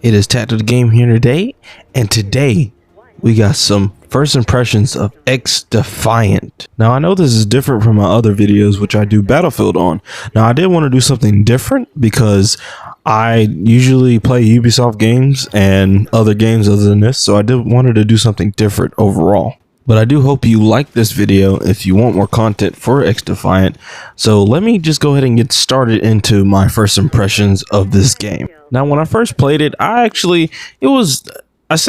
It is Tactical Game here today, and today we got some first impressions of XDEFIANT. Now I know this is different from my other videos which I do Battlefield on. Now I did want to do something different because I usually play Ubisoft games and other games other than this, so I wanted to do something different overall. But I do hope you like this video if you want more content for XDEFIANT. So let me just go ahead and get started into my first impressions of this game. Now, when I first played it, I say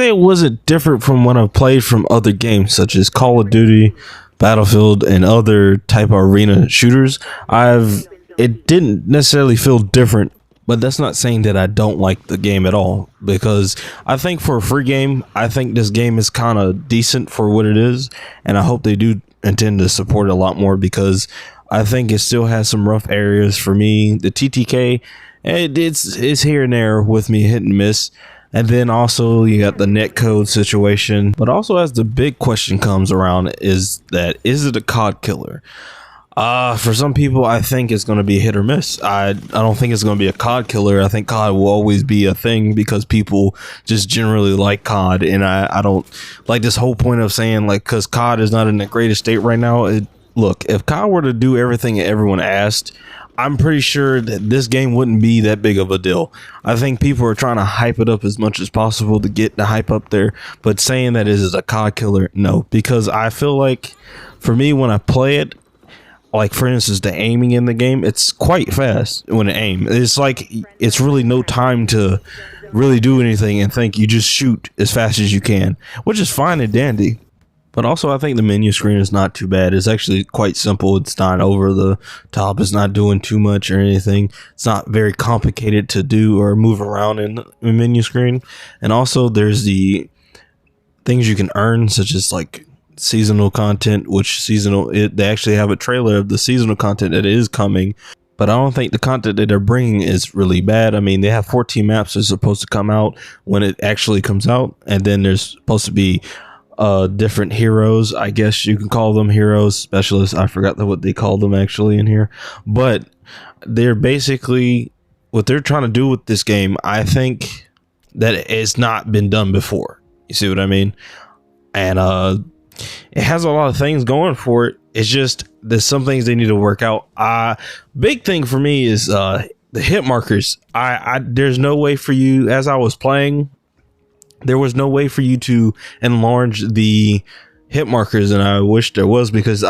it wasn't different from when I've played from other games such as Call of Duty, Battlefield, and other type of arena shooters. It didn't necessarily feel different. But that's not saying that I don't like the game at all, because I think for a free game, I think this game is kind of decent for what it is, and I hope they do intend to support it a lot more, because I think it still has some rough areas for me. The TTK, it's here and there with me, hit and miss. And then also you got the netcode situation. But also, as the big question comes around, is it a COD killer? For some people, I think it's going to be hit or miss. I don't think it's going to be a COD killer. I think COD will always be a thing because people just generally like COD, and I don't like this whole point of saying like because COD is not in the greatest state right now. Look, if COD were to do everything that everyone asked, I'm pretty sure that this game wouldn't be that big of a deal. I think people are trying to hype it up as much as possible to get the hype up there, but saying that is a COD killer, no, because I feel like for me when I play it, like for instance the aiming in the game, it's quite fast when it aim. It's like it's really no time to really do anything and think, you just shoot as fast as you can, which is fine and dandy. But also I think the menu screen is not too bad. It's actually quite simple. It's not over the top. It's not doing too much or anything. It's not very complicated to do or move around in the menu screen. And also there's the things you can earn, such as like seasonal content, they actually have a trailer of the seasonal content that is coming, but I don't think the content that they're bringing is really bad. I mean, they have 14 maps that are supposed to come out when it actually comes out, and then there's supposed to be different heroes. I guess you can call them heroes, specialists. I forgot what they call them actually in here, but they're basically what they're trying to do with this game. I think that it's not been done before. You see what I mean? And it has a lot of things going for it. It's just there's some things they need to work out. Big thing for me is the hit markers. There's no way for you, as I was playing, there was no way for you to enlarge the hit markers, and I wish there was, because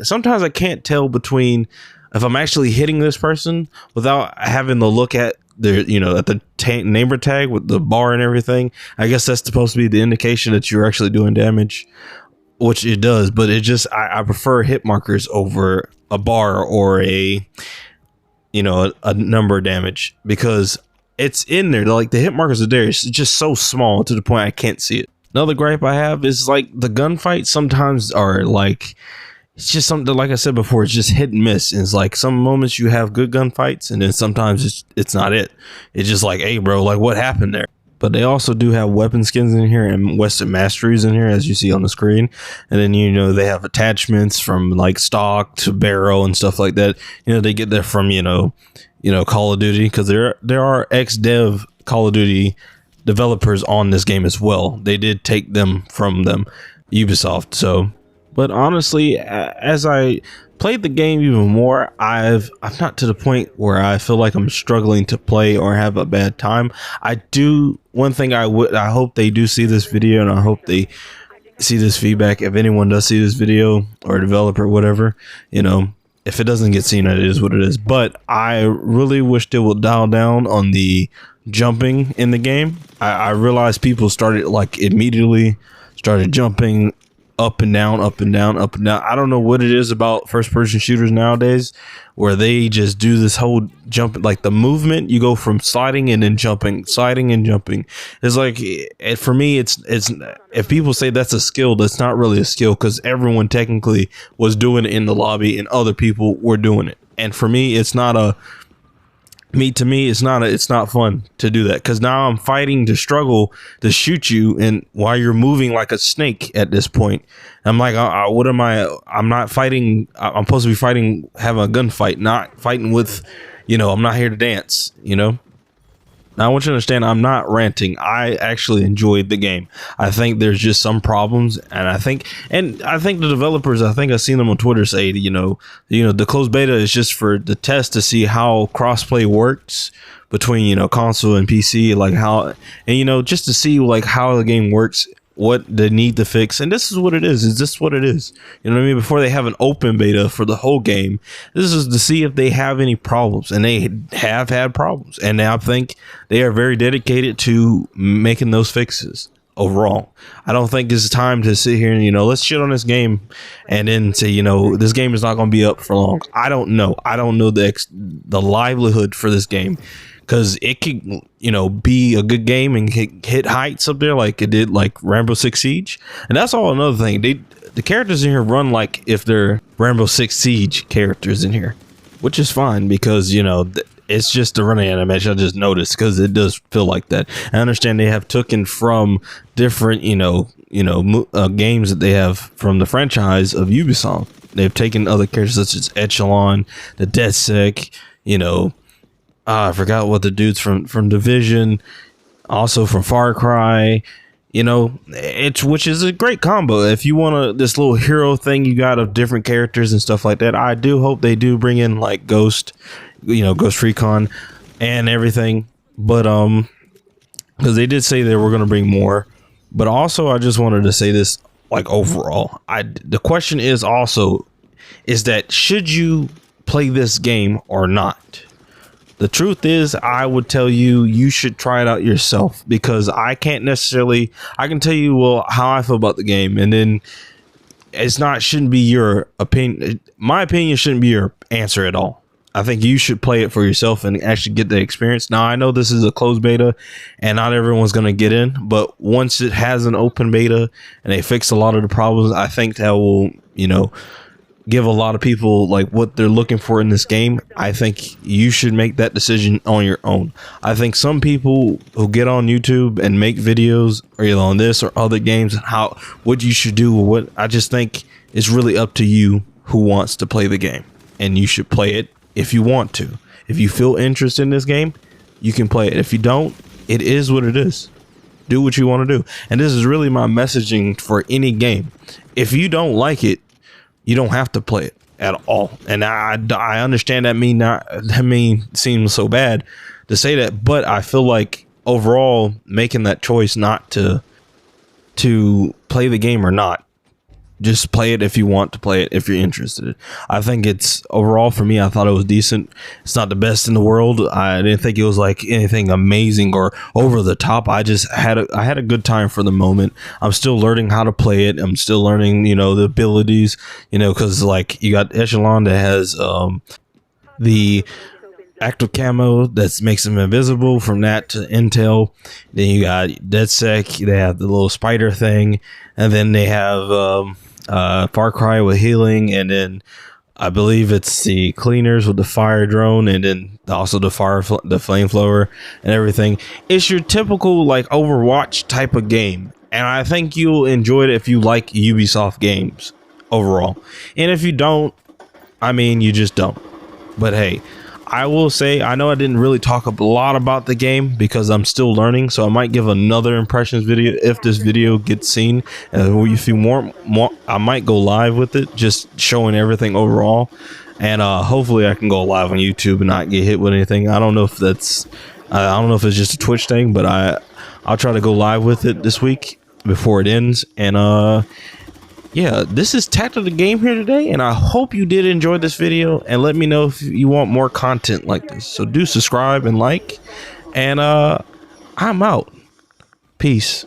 sometimes I can't tell between if I'm actually hitting this person without having to look at at the neighbor tag with the bar and everything. I guess that's supposed to be the indication that you're actually doing damage, which it does, but it just I prefer hit markers over a bar or a number of damage, because it's in there. Like the hit markers are there. It's just so small to the point I can't see it. Another gripe I have is like the gunfights sometimes are like, it's just something, like I said before, it's just hit and miss. And it's like some moments you have good gunfights, and then sometimes it's not it. It's just like, hey bro, like what happened there? But they also do have weapon skins in here and Western masteries in here, as you see on the screen. And then, they have attachments from like stock to barrel and stuff like that. They get that from, Call of Duty, because there are ex-dev Call of Duty developers on this game as well. They did take them from Ubisoft. So, but honestly, as I played the game even more, I'm not to the point where I feel like I'm struggling to play or have a bad time. One thing I hope they do see this video, and I hope they see this feedback. If anyone does see this video, or a developer, whatever, if it doesn't get seen, it is what it is. But I really wish they would dial down on the jumping in the game. I realized people immediately started jumping up and down, up and down, up and down. I don't know what it is about first-person shooters nowadays where they just do this whole jump, like the movement. You go from sliding and then jumping, sliding and jumping. It's like, for me, it's if people say that's a skill, that's not really a skill, because everyone technically was doing it in the lobby and other people were doing it. And for me, it's not it's not fun to do that, because now I'm fighting to struggle to shoot you, and while you're moving like a snake at this point, I'm like, what am I? I'm not fighting. I'm supposed to be fighting, having a gunfight, not fighting with, I'm not here to dance, Now I want you to understand, I'm not ranting. I actually enjoyed the game. I think there's just some problems, and I think the developers, I think I've seen them on Twitter say, the closed beta is just for the test to see how crossplay works between, console and PC, like how, and just to see like how the game works, what they need to fix. And this is what it is. Is this what it is? You know what I mean? Before they have an open beta for the whole game, this is to see if they have any problems, and they have had problems. And I think they are very dedicated to making those fixes overall. I don't think it's time to sit here and, let's shit on this game and then say, this game is not going to be up for long. I don't know. I don't know the livelihood for this game. Because it could, be a good game and hit heights up there like it did like Rainbow Six Siege. And that's all another thing. The characters in here run like if they're Rainbow Six Siege characters in here, which is fine because, it's just a running animation. I just noticed because it does feel like that. I understand they have taken from different, games that they have from the franchise of Ubisoft. They've taken other characters such as Echelon, the DedSec, I forgot what the dudes from Division, also from Far Cry, which is a great combo. If you want this little hero thing you got of different characters and stuff like that, I do hope they do bring in like Ghost Recon and everything. But because they did say they were going to bring more. But also, I just wanted to say this, like overall, the question is that should you play this game or not? The truth is, I would tell you should try it out yourself, because I can tell you, how I feel about the game. And then shouldn't be your opinion. My opinion shouldn't be your answer at all. I think you should play it for yourself and actually get the experience. Now, I know this is a closed beta and not everyone's going to get in, but once it has an open beta and they fix a lot of the problems, I think that will, give a lot of people like what they're looking for in this game. I think you should make that decision on your own. I think some people who get on YouTube and make videos or on this or other games and what you should do, I just think it's really up to you who wants to play the game, and you should play it if you want to. If you feel interest in this game, you can play it. If you don't, it is what it is. Do what you want to do. And this is really my messaging for any game. If you don't like it, you don't have to play it at all. And I understand that seems so bad to say that, but I feel like overall making that choice not to play the game or not, just play it if you want to play it, if you're interested. I think it's overall, for me, I thought it was decent. It's not the best in the world. I didn't think it was like anything amazing or over the top. I just had a good time for the moment. I'm still learning how to play it. I'm still learning, the abilities, because like you got Echelon that has the active camo that makes them invisible. From that to Intel, then you got DedSec. They have the little spider thing, and then they have Far Cry with healing, and then I believe it's the cleaners with the fire drone, and then also the flamethrower and everything. It's your typical like Overwatch type of game, and I think you'll enjoy it if you like Ubisoft games overall. And if you don't, you just don't. But hey, I will say, I know I didn't really talk a lot about the game because I'm still learning, so I might give another impressions video if this video gets seen. And if you want more, I might go live with it, just showing everything overall. And hopefully I can go live on YouTube and not get hit with anything. I don't know if it's just a Twitch thing, but I'll try to go live with it this week before it ends. And yeah, this is Tactic the Game here today, and I hope you did enjoy this video, and let me know if you want more content like this. So do subscribe and like, and I'm out. Peace.